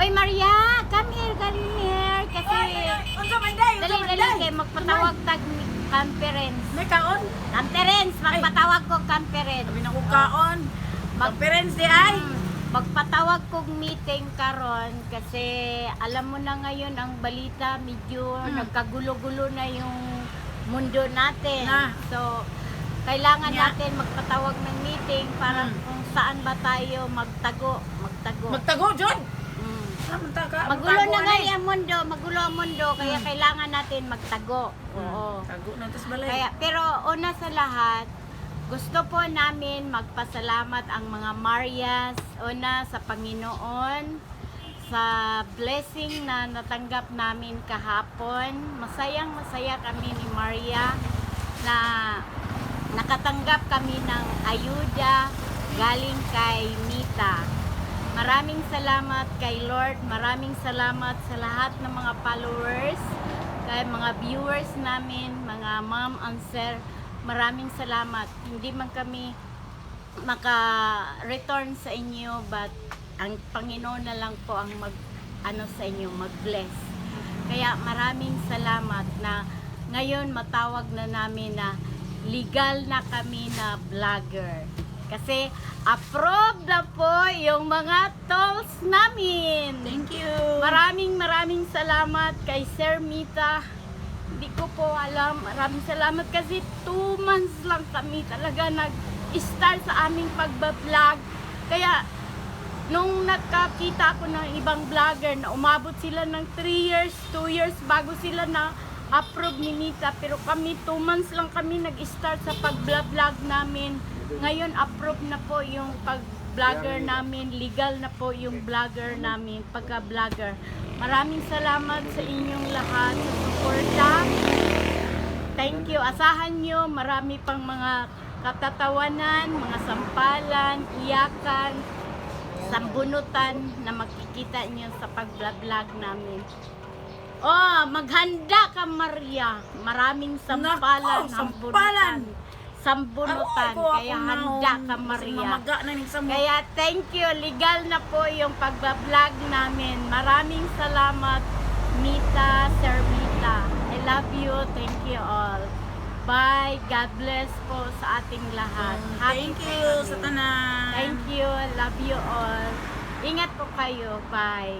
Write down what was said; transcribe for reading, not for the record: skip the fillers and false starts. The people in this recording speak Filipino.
Oy Maria, come here. Kasi Unsa man day? dali kay magpatawag tag conference. May kaon? Conference, magpatawag ko conference. Sabi na ko kaon. Conference di ay. Magpatawag kong meeting karon kasi alam mo na ngayon ang balita medyo nagkagulo-gulo na yung mundo natin. So kailangan natin magpatawag ng meeting para kung saan ba tayo magtago. Magtago jud. Magulo na nga ang mundo, kaya kailangan natin magtago. Oo. Tago na tas balay. Kaya, pero una sa lahat, gusto po namin magpasalamat ang mga Marias, una sa Panginoon, sa blessing na natanggap namin kahapon. Masaya kami ni Maria na nakatanggap kami ng ayuda galing kay Mita. Maraming salamat kay Lord, maraming salamat sa lahat ng mga followers, kay mga viewers namin, mga ma'am and sir. Maraming salamat. Hindi man kami maka-return sa inyo, but ang Panginoon na lang po ang sa inyo, mag-bless. Kaya maraming salamat na ngayon matawag na namin na legal na kami na vlogger. Kasi approved na po yung mga tolls namin. Thank you. Maraming salamat kay Sir Mita. Hindi ko po alam. Maraming salamat kasi 2 months lang kami talaga nag-start sa aming pagbablog. Kaya nung nakakita ko ng ibang vlogger na umabot sila ng 3 years, 2 years bago sila na approve ni Mita. Pero kami 2 months lang kami nag-start sa pag-vlog namin. Ngayon approve na po yung pag-vlogger namin. Legal na po yung vlogger namin, pagka-vlogger. Maraming salamat sa inyong lahat sa suporta. Thank you. Asahan nyo marami pang mga katatawanan, mga sampalan, iyakan, sambunutan na makikita nyo sa pag-vlog namin. Oh, maghanda ka Maria. Maraming sampalan, sambunutan. Kaya handa ka Maria. Kaya thank you. Legal na po yung pagbablog namin. Maraming salamat Mita, Sir Mita. I love you. Thank you all. Bye. God bless po sa ating lahat. Thank you sa tanan. Thank you. Love you all. Ingat po kayo. Bye.